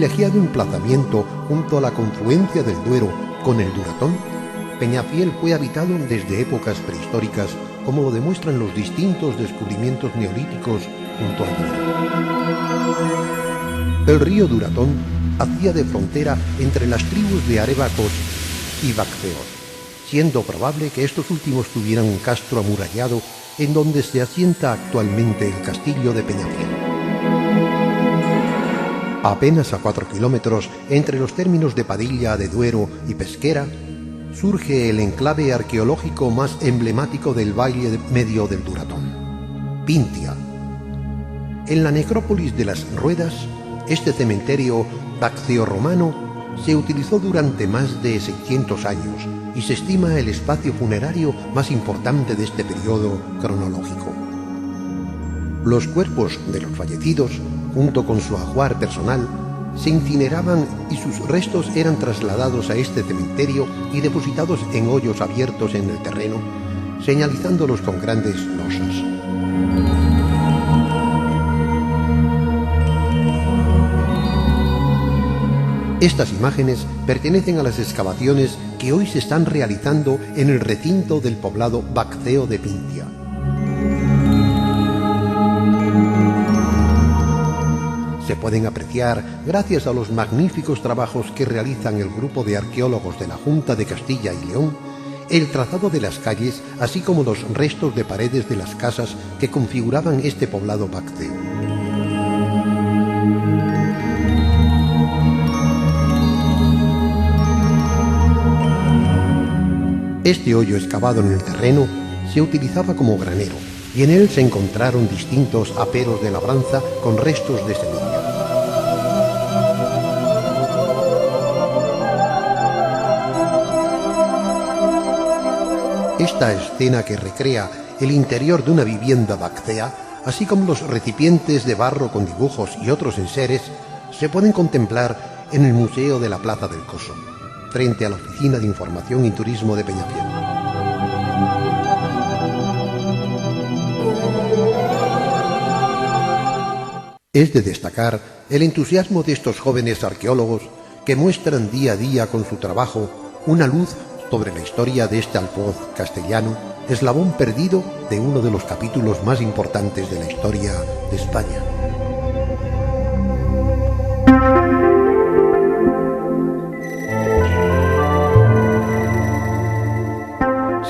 privilegiado emplazamiento junto a la confluencia del Duero con el Duratón, Peñafiel fue habitado desde épocas prehistóricas, como lo demuestran los distintos descubrimientos neolíticos junto al Duero. El río Duratón hacía de frontera entre las tribus de arébacos y bacceos, siendo probable que estos últimos tuvieran un castro amurallado en donde se asienta actualmente el castillo de Peñafiel. Apenas a 4 kilómetros entre los términos de Padilla, de Duero y Pesquera, surge el enclave arqueológico más emblemático del valle medio del Duratón, Pintia. En la necrópolis de las Ruedas, este cementerio baccio-romano se utilizó durante más de 600 años y se estima el espacio funerario más importante de este periodo cronológico. Los cuerpos de los fallecidos, junto con su ajuar personal, se incineraban y sus restos eran trasladados a este cementerio y depositados en hoyos abiertos en el terreno, señalizándolos con grandes losas. Estas imágenes pertenecen a las excavaciones que hoy se están realizando en el recinto del poblado bacceo de Pintia. Se pueden apreciar gracias a los magníficos trabajos que realizan el grupo de arqueólogos de la Junta de Castilla y León, el trazado de las calles, así como los restos de paredes de las casas que configuraban este poblado bacceo. Este hoyo excavado en el terreno se utilizaba como granero y en él se encontraron distintos aperos de labranza con restos de semillas. Esta escena que recrea el interior de una vivienda baccea, así como los recipientes de barro con dibujos y otros enseres, se pueden contemplar en el Museo de la Plaza del Coso, frente a la Oficina de Información y Turismo de Peñafiel. Es de destacar el entusiasmo de estos jóvenes arqueólogos que muestran día a día con su trabajo una luz sobre la historia de este alfoz castellano, eslabón perdido de uno de los capítulos más importantes de la historia de España.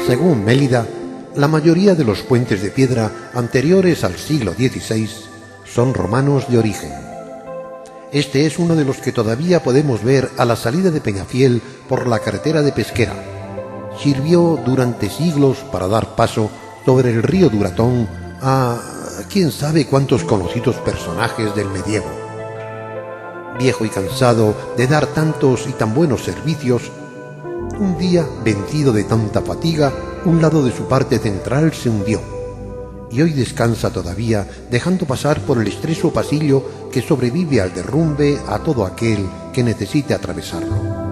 Según Mélida, la mayoría de los puentes de piedra anteriores al siglo XVI son romanos de origen. Este es uno de los que todavía podemos ver a la salida de Peñafiel por la carretera de Pesquera. Sirvió durante siglos para dar paso sobre el río Duratón a quién sabe cuántos conocidos personajes del medievo. Viejo y cansado de dar tantos y tan buenos servicios, un día, vencido de tanta fatiga, un lado de su parte central se hundió, y hoy descansa todavía, dejando pasar por el estrecho pasillo que sobrevive al derrumbe a todo aquel que necesite atravesarlo.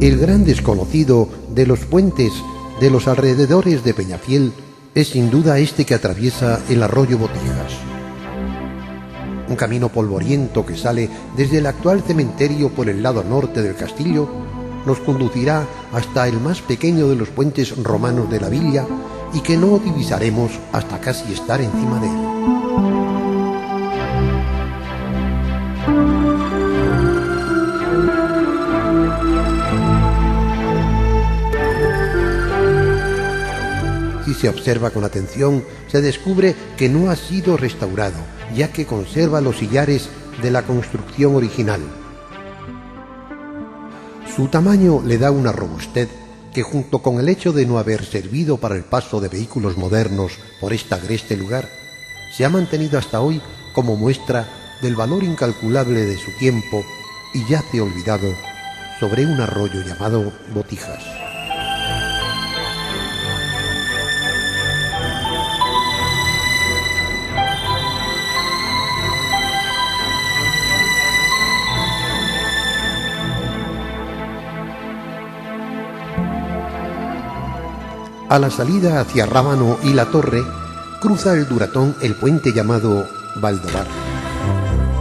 El gran desconocido de los puentes de los alrededores de Peñafiel es sin duda este que atraviesa el arroyo Botijas. Un camino polvoriento que sale desde el actual cementerio por el lado norte del castillo nos conducirá hasta el más pequeño de los puentes romanos de la villa y que no divisaremos hasta casi estar encima de él. Si se observa con atención, se descubre que no ha sido restaurado, ya que conserva los sillares de la construcción original. Su tamaño le da una robustez que, junto con el hecho de no haber servido para el paso de vehículos modernos por este agreste lugar, se ha mantenido hasta hoy como muestra del valor incalculable de su tiempo y yace olvidado sobre un arroyo llamado Botijas. A la salida hacia Rábano y La Torre, cruza el Duratón el puente llamado Valdovar.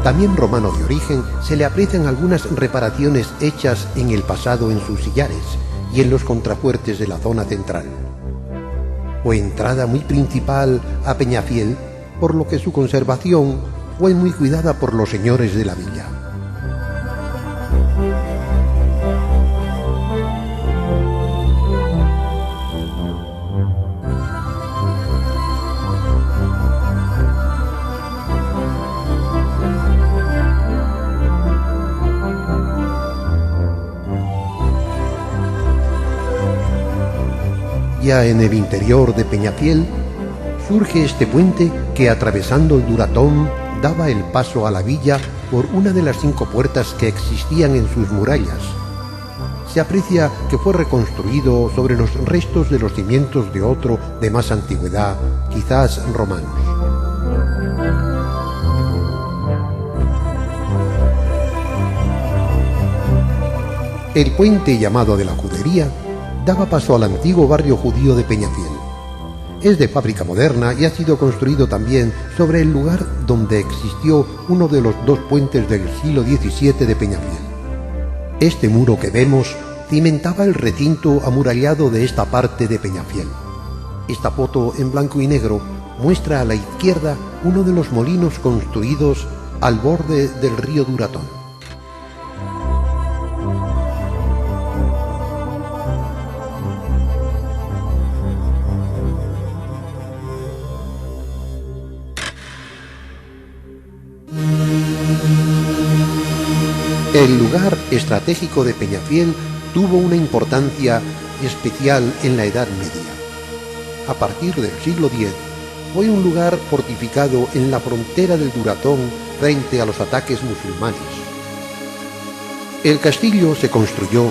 También romano de origen, se le aprecian algunas reparaciones hechas en el pasado en sus sillares y en los contrafuertes de la zona central. Fue entrada muy principal a Peñafiel, por lo que su conservación fue muy cuidada por los señores de la villa. Ya en el interior de Peñafiel surge este puente que, atravesando el Duratón, daba el paso a la villa por una de las 5 puertas que existían en sus murallas. Se aprecia que fue reconstruido sobre los restos de los cimientos de otro de más antigüedad, quizás romanos. El puente, llamado de la Judería, daba paso al antiguo barrio judío de Peñafiel. Es de fábrica moderna y ha sido construido también sobre el lugar donde existió uno de los 2 puentes del siglo XVII de Peñafiel. Este muro que vemos cimentaba el recinto amurallado de esta parte de Peñafiel. Esta foto en blanco y negro muestra a la izquierda uno de los molinos construidos al borde del río Duratón. El lugar estratégico de Peñafiel tuvo una importancia especial en la Edad Media. A partir del siglo X, fue un lugar fortificado en la frontera del Duratón frente a los ataques musulmanes. El castillo se construyó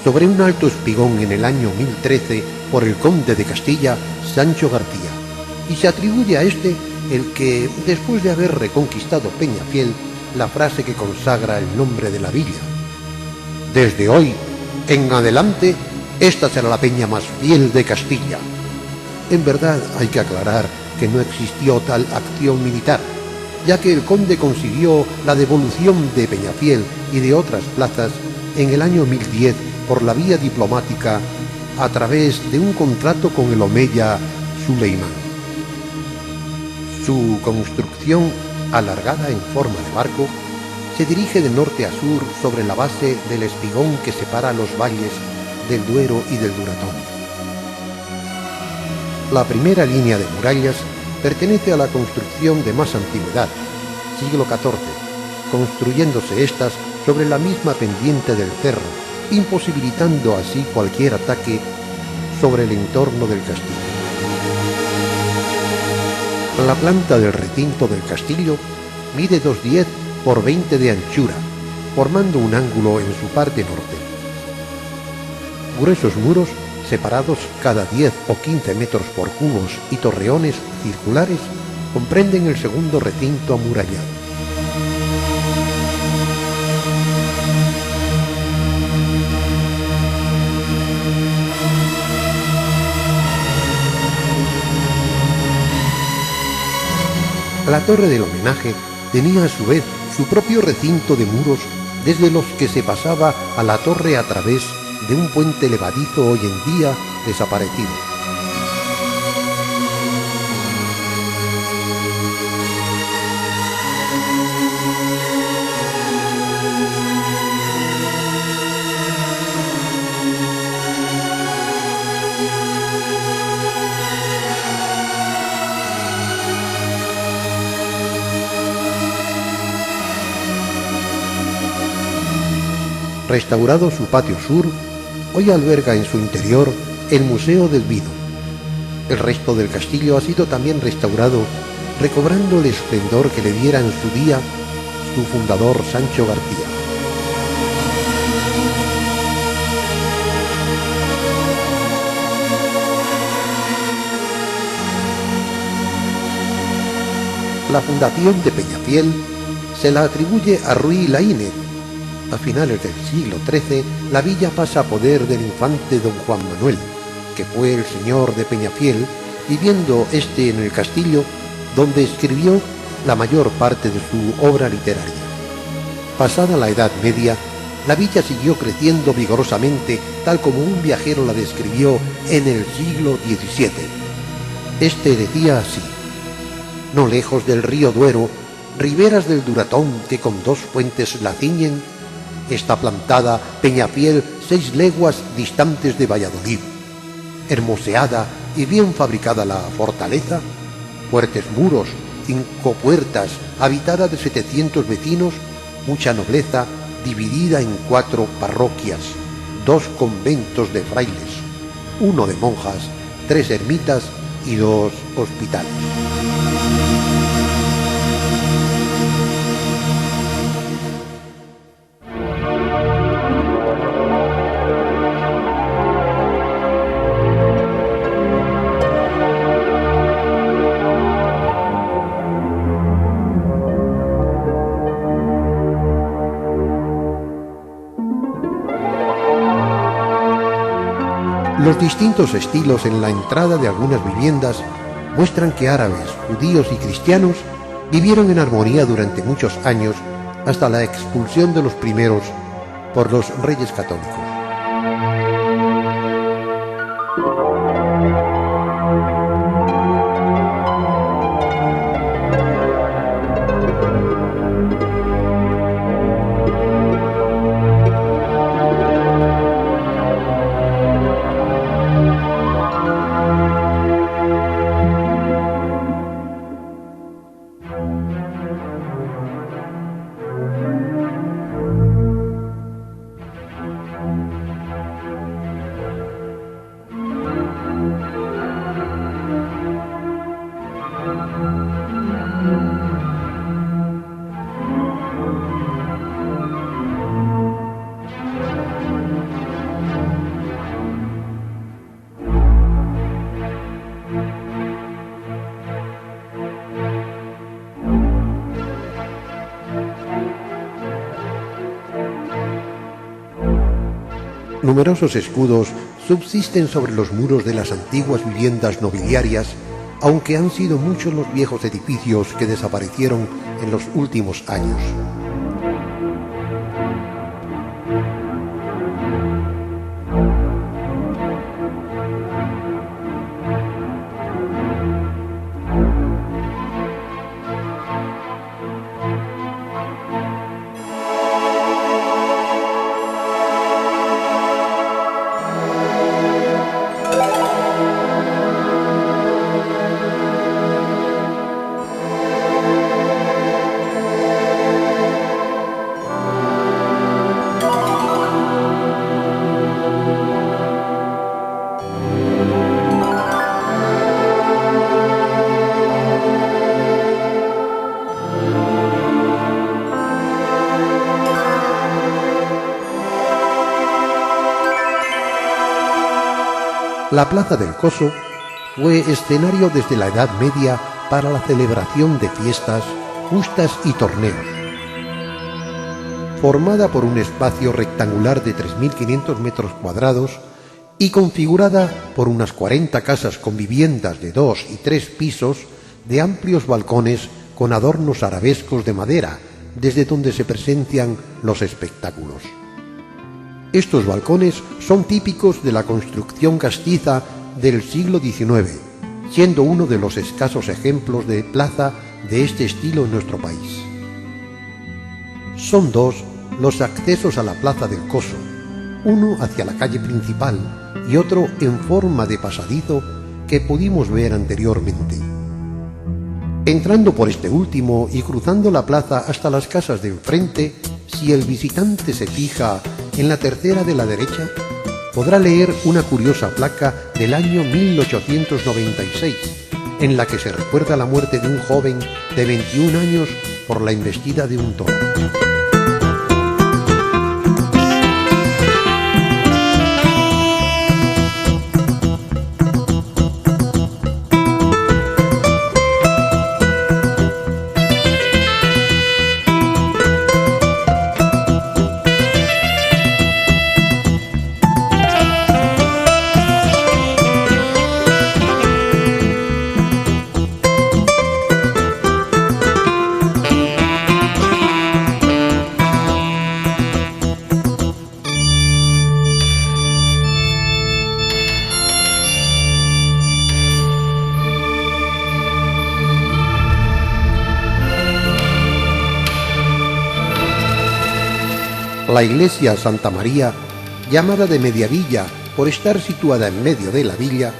sobre un alto espigón en el año 1013 por el conde de Castilla, Sancho García, y se atribuye a este el que, después de haber reconquistado Peñafiel, la frase que consagra el nombre de la villa: desde hoy en adelante, esta será la peña más fiel de Castilla. En verdad hay que aclarar que no existió tal acción militar, ya que el conde consiguió la devolución de Peñafiel y de otras plazas en el año 1010 por la vía diplomática a través de un contrato con el omeya Suleimán. Su construcción, alargada en forma de barco, se dirige de norte a sur sobre la base del espigón que separa los valles del Duero y del Duratón. La primera línea de murallas pertenece a la construcción de más antigüedad, siglo XIV, construyéndose estas sobre la misma pendiente del cerro, imposibilitando así cualquier ataque sobre el entorno del castillo. La planta del recinto del castillo mide 2,10 por 20 de anchura, formando un ángulo en su parte norte. Gruesos muros, separados cada 10 o 15 metros por cubos y torreones circulares, comprenden el segundo recinto amurallado. La torre del homenaje tenía a su vez su propio recinto de muros desde los que se pasaba a la torre a través de un puente levadizo hoy en día desaparecido. Restaurado su patio sur, hoy alberga en su interior el Museo del Vido. El resto del castillo ha sido también restaurado, recobrando el esplendor que le diera en su día su fundador Sancho García. La fundación de Peñafiel se la atribuye a Ruy Laínez. A finales del siglo XIII, la villa pasa a poder del infante don Juan Manuel, que fue el señor de Peñafiel, viviendo éste en el castillo, donde escribió la mayor parte de su obra literaria. Pasada la Edad Media, la villa siguió creciendo vigorosamente, tal como un viajero la describió en el siglo XVII. Este decía así: no lejos del río Duero, riberas del Duratón que con dos fuentes la ciñen, está plantada Peñafiel 6 leguas distantes de Valladolid. Hermoseada y bien fabricada la fortaleza, fuertes muros, 5 puertas, habitada de 700 vecinos, mucha nobleza, dividida en 4 parroquias, 2 conventos de frailes, 1 de monjas, 3 ermitas y 2 hospitales. Los distintos estilos en la entrada de algunas viviendas muestran que árabes, judíos y cristianos vivieron en armonía durante muchos años hasta la expulsión de los primeros por los reyes católicos. Numerosos escudos subsisten sobre los muros de las antiguas viviendas nobiliarias, aunque han sido muchos los viejos edificios que desaparecieron en los últimos años. La Plaza del Coso fue escenario desde la Edad Media para la celebración de fiestas, justas y torneos. Formada por un espacio rectangular de 3.500 metros cuadrados y configurada por unas 40 casas con viviendas de 2 y 3 pisos de amplios balcones con adornos arabescos de madera, desde donde se presencian los espectáculos. Estos balcones son típicos de la construcción castiza del siglo XIX, siendo uno de los escasos ejemplos de plaza de este estilo en nuestro país. Son 2 los accesos a la Plaza del Coso, uno hacia la calle principal y otro en forma de pasadizo que pudimos ver anteriormente. Entrando por este último y cruzando la plaza hasta las casas de enfrente, si el visitante se fija en la tercera de la derecha, podrá leer una curiosa placa del año 1896, en la que se recuerda la muerte de un joven de 21 años por la embestida de un toro. La iglesia Santa María, llamada de Mediavilla por estar situada en medio de la villa,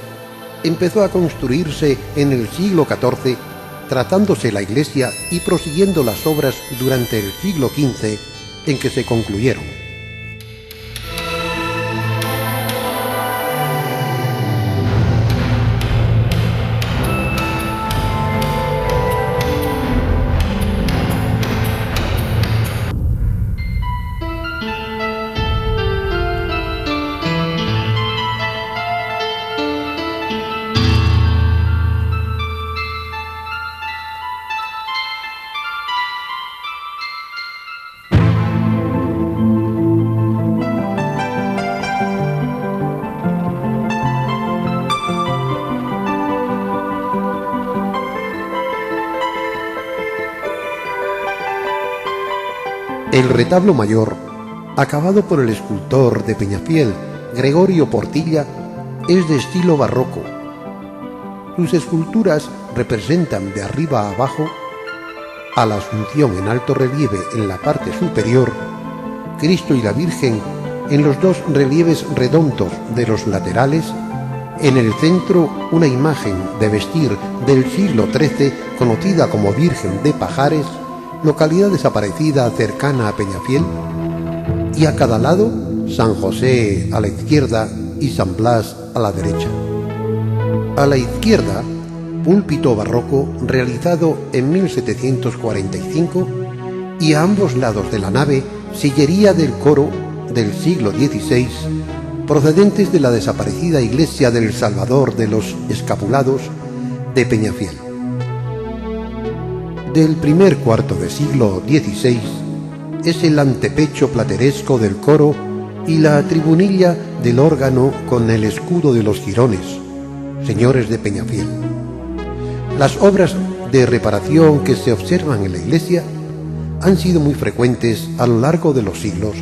empezó a construirse en el siglo XIV, tratándose la iglesia y prosiguiendo las obras durante el siglo XV, en que se concluyeron. El retablo mayor, acabado por el escultor de Peñafiel, Gregorio Portilla, es de estilo barroco. Sus esculturas representan de arriba a abajo a la Asunción en alto relieve en la parte superior, Cristo y la Virgen en los dos relieves redondos de los laterales, en el centro una imagen de vestir del siglo XIII conocida como Virgen de Pajares, localidad desaparecida cercana a Peñafiel, y a cada lado San José a la izquierda y San Blas a la derecha. A la izquierda, púlpito barroco realizado en 1745, y a ambos lados de la nave sillería del coro del siglo XVI, procedentes de la desaparecida iglesia del Salvador de los Escapulados de Peñafiel. Del primer cuarto de siglo XVI es el antepecho plateresco del coro y la tribunilla del órgano con el escudo de los Girones, señores de Peñafiel. Las obras de reparación que se observan en la iglesia han sido muy frecuentes a lo largo de los siglos,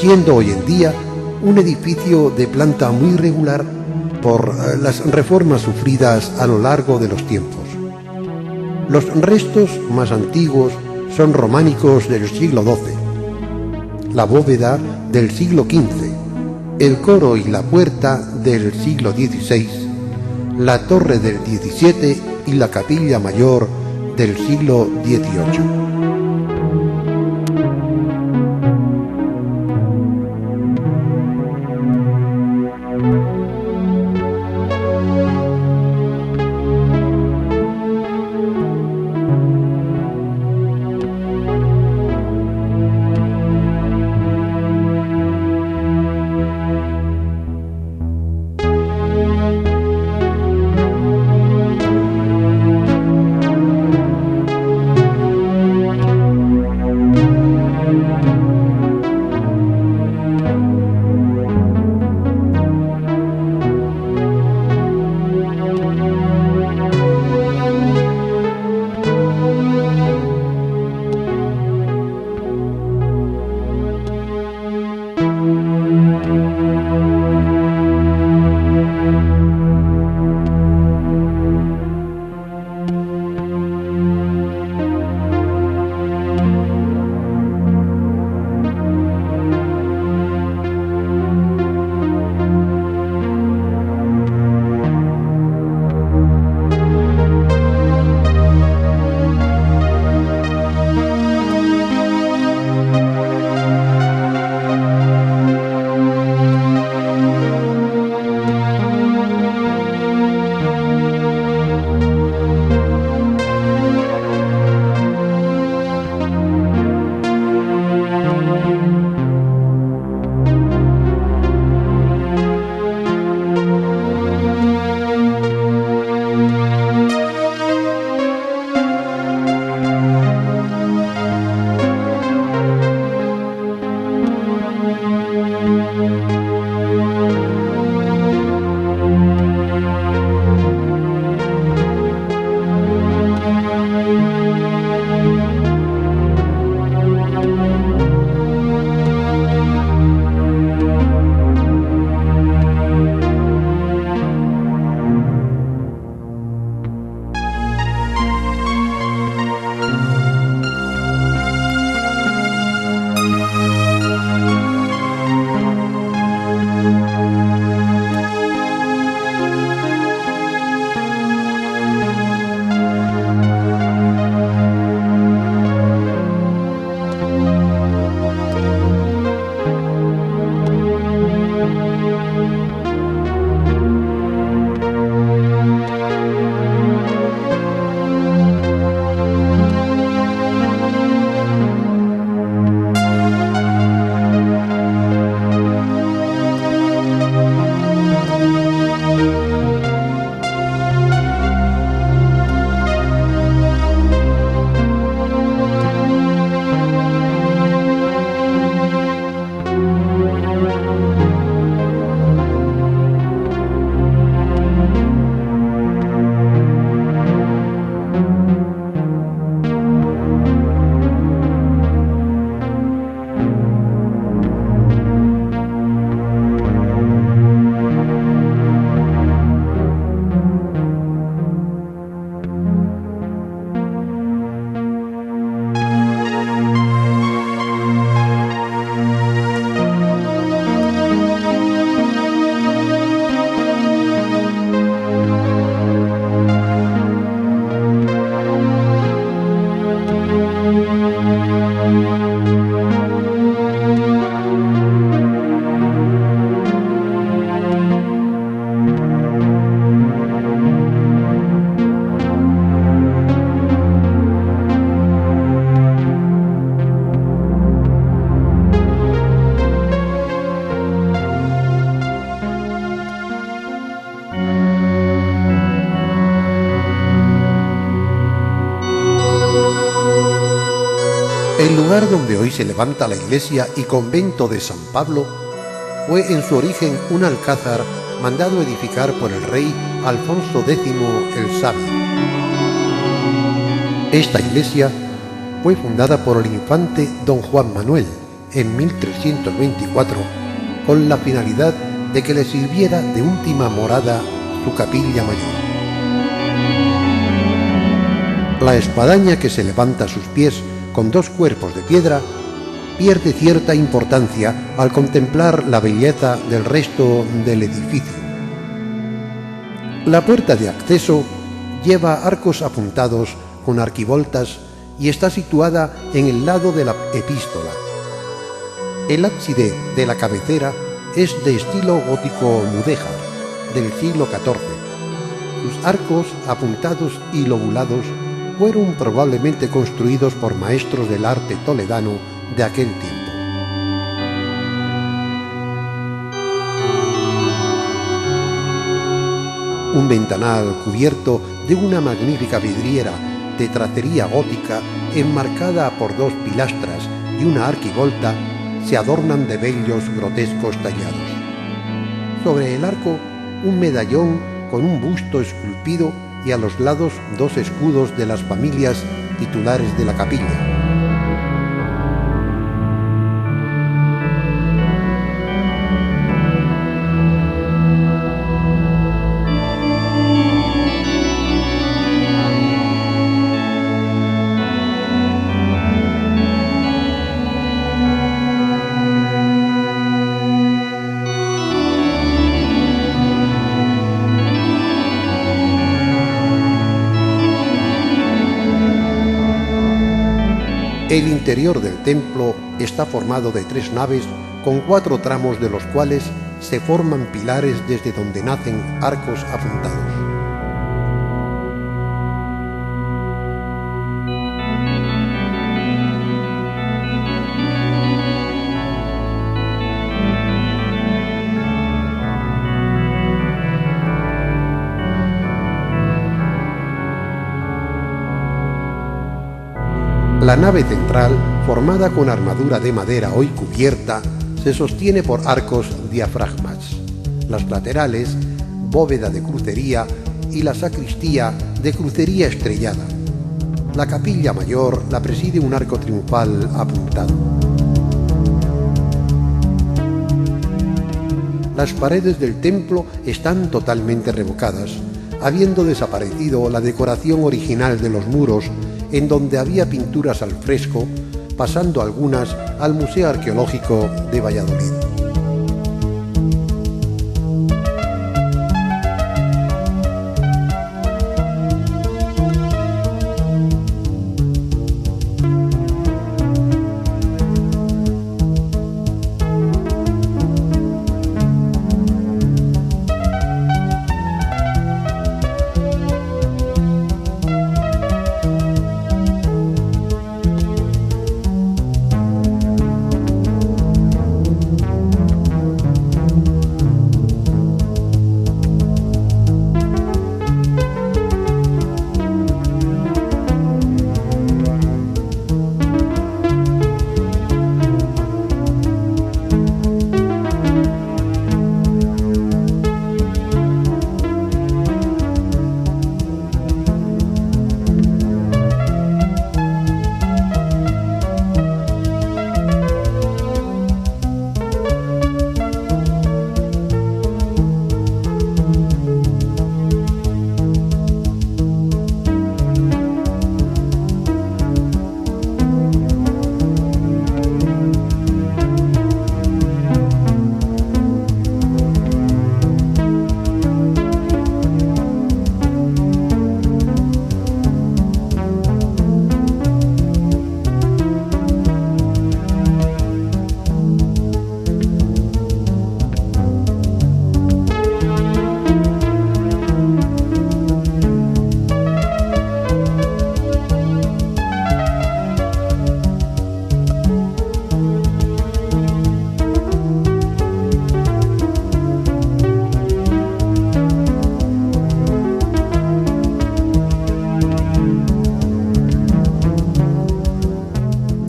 siendo hoy en día un edificio de planta muy irregular por las reformas sufridas a lo largo de los tiempos. Los restos más antiguos son románicos del siglo XII, la bóveda del siglo XV, el coro y la puerta del siglo XVI, la torre del XVII y la capilla mayor del siglo XVIII. lugar donde hoy se levanta la iglesia y convento de San Pablo fue en su origen un alcázar mandado edificar por el rey Alfonso X el Sabio. Esta iglesia fue fundada por el infante don Juan Manuel en 1324 con la finalidad de que le sirviera de última morada su capilla mayor. La espadaña que se levanta a sus pies con dos cuerpos de piedra pierde cierta importancia al contemplar la belleza del resto del edificio. La puerta de acceso lleva arcos apuntados con arquivoltas y está situada en el lado de la epístola. El ábside de la cabecera es de estilo gótico mudéjar del siglo XIV. Sus arcos apuntados y lobulados fueron probablemente construidos por maestros del arte toledano de aquel tiempo. Un ventanal cubierto de una magnífica vidriera de tracería gótica enmarcada por dos pilastras y una arquivolta se adornan de bellos grotescos tallados. Sobre el arco un medallón con un busto esculpido y a los lados dos escudos de las familias titulares de la capilla. El interior del templo está formado de 3 naves con 4 tramos, de los cuales se forman pilares desde donde nacen arcos apuntados. La nave central, formada con armadura de madera hoy cubierta, se sostiene por arcos diafragmas. Las laterales, bóveda de crucería, y la sacristía de crucería estrellada. La capilla mayor la preside un arco triunfal apuntado. Las paredes del templo están totalmente revocadas, habiendo desaparecido la decoración original de los muros, en donde había pinturas al fresco, pasando algunas al Museo Arqueológico de Valladolid.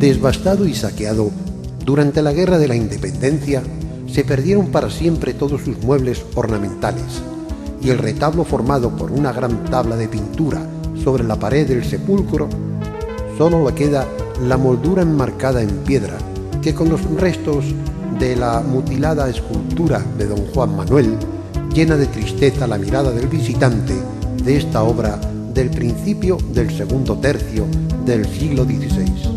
Devastado y saqueado, durante la Guerra de la Independencia se perdieron para siempre todos sus muebles ornamentales, y el retablo formado por una gran tabla de pintura sobre la pared del sepulcro, solo le queda la moldura enmarcada en piedra, que con los restos de la mutilada escultura de don Juan Manuel llena de tristeza la mirada del visitante de esta obra del principio del segundo tercio del siglo XVI.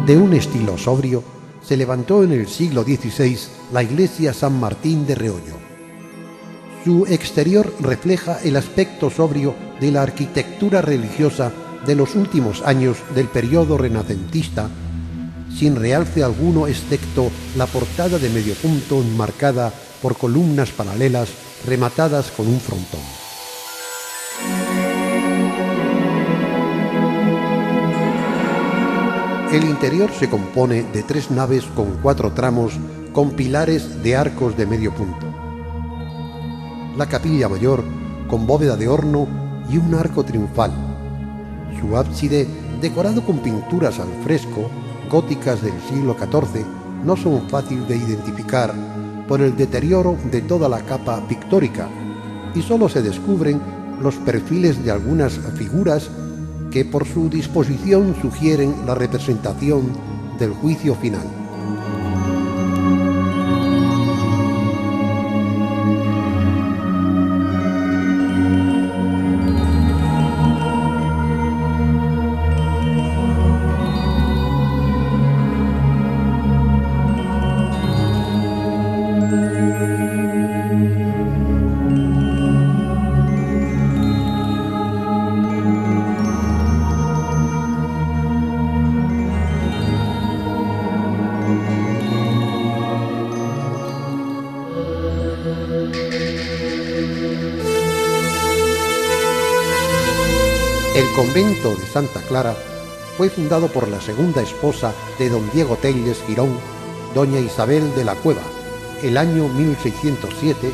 De un estilo sobrio, se levantó en el siglo XVI la iglesia San Martín de Reollo. Su exterior refleja el aspecto sobrio de la arquitectura religiosa de los últimos años del periodo renacentista, sin realce alguno excepto la portada de medio punto enmarcada por columnas paralelas rematadas con un frontón. El interior se compone de 3 naves con 4 tramos con pilares de arcos de medio punto. La capilla mayor con bóveda de horno y un arco triunfal. Su ábside, decorado con pinturas al fresco, góticas del siglo XIV, no son fáciles de identificar por el deterioro de toda la capa pictórica, y solo se descubren los perfiles de algunas figuras que por su disposición sugieren la representación del juicio final. El convento de Santa Clara fue fundado por la segunda esposa de don Diego Telles Girón, doña Isabel de la Cueva, el año 1607,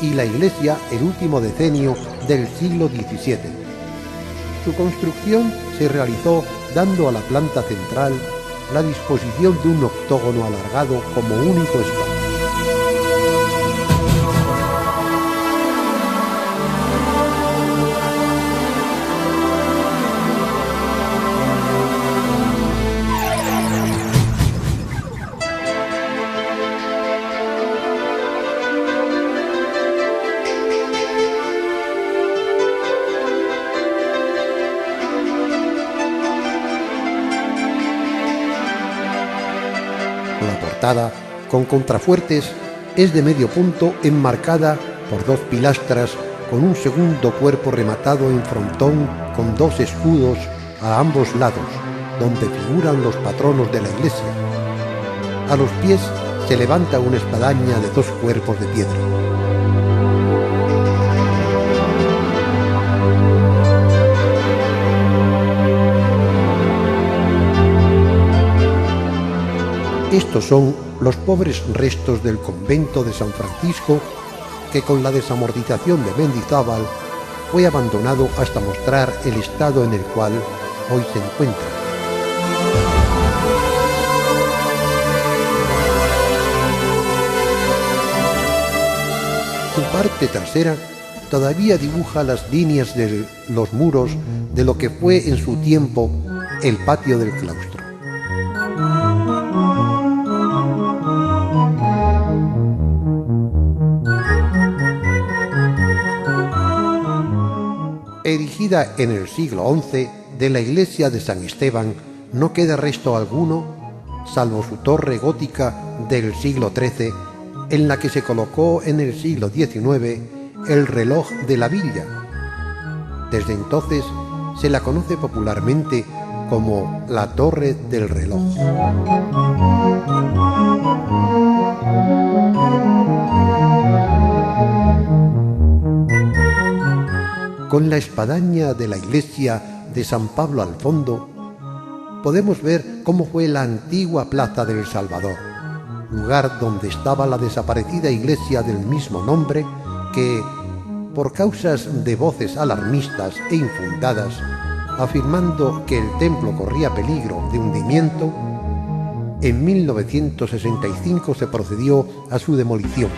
y la iglesia el último decenio del siglo XVII. Su construcción se realizó dando a la planta central la disposición de un octógono alargado como único espacio. La portada, con contrafuertes, es de medio punto enmarcada por 2 pilastras con un segundo cuerpo rematado en frontón con 2 escudos a ambos lados, donde figuran los patronos de la iglesia. A los pies se levanta una espadaña de 2 cuerpos de piedra. Estos son los pobres restos del convento de San Francisco que con la desamortización de Mendizábal fue abandonado hasta mostrar el estado en el cual hoy se encuentra. Su parte trasera todavía dibuja las líneas de los muros de lo que fue en su tiempo el patio del claustro. construida en el siglo XI, de la iglesia de San Esteban no queda resto alguno, salvo su torre gótica del siglo XIII, en la que se colocó en el siglo XIX el reloj de la villa. Desde entonces se la conoce popularmente como la Torre del Reloj. Con la espadaña de la iglesia de San Pablo al fondo, podemos ver cómo fue la antigua Plaza del Salvador, lugar donde estaba la desaparecida iglesia del mismo nombre que, por causas de voces alarmistas e infundadas, afirmando que el templo corría peligro de hundimiento, en 1965 se procedió a su demolición.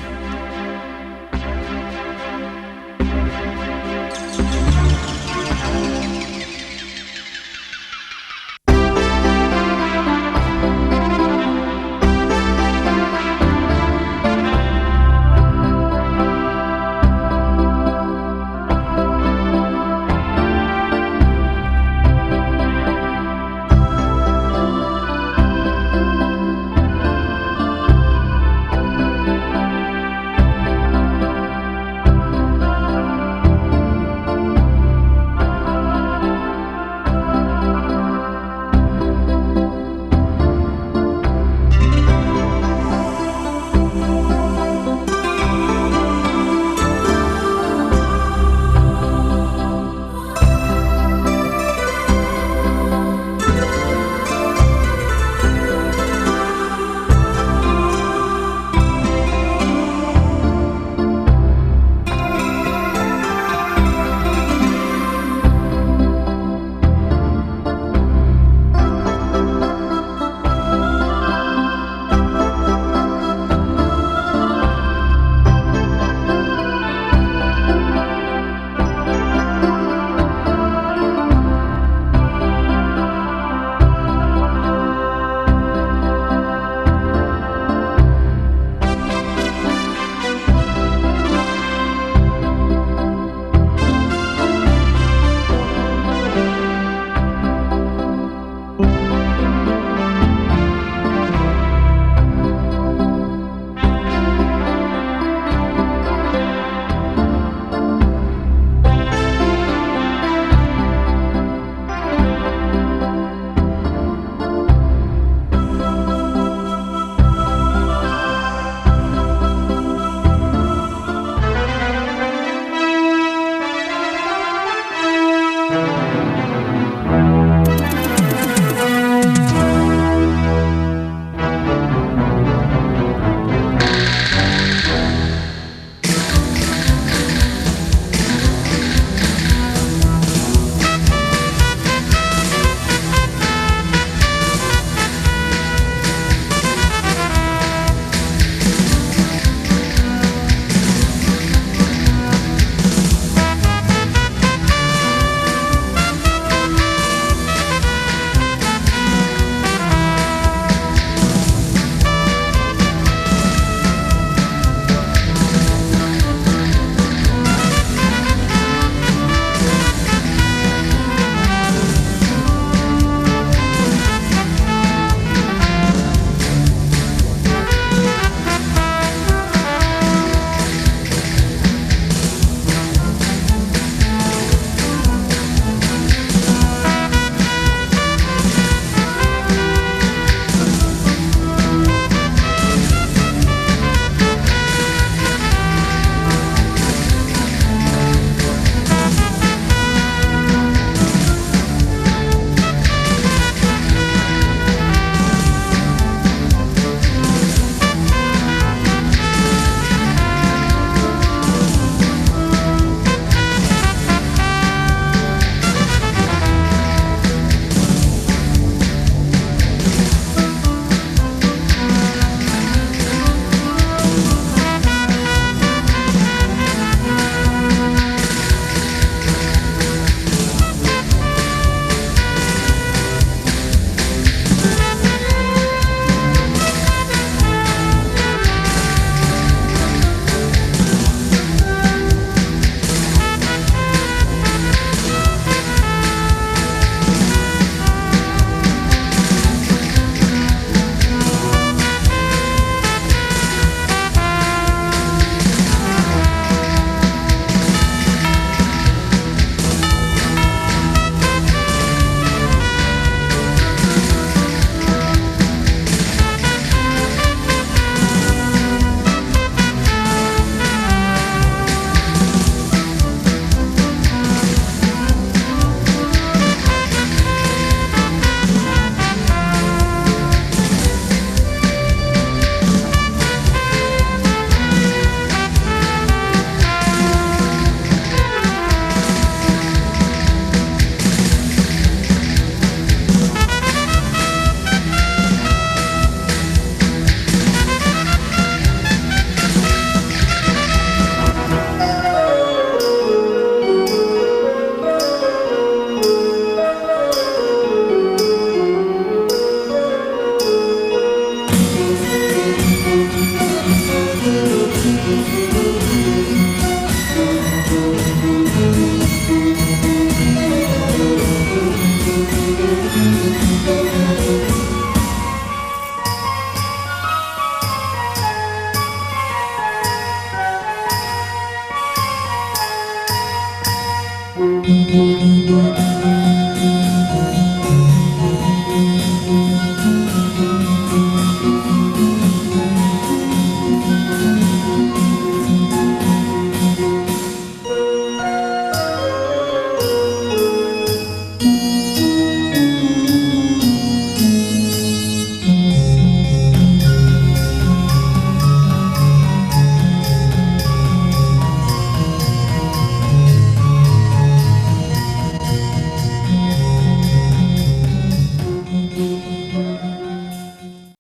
Música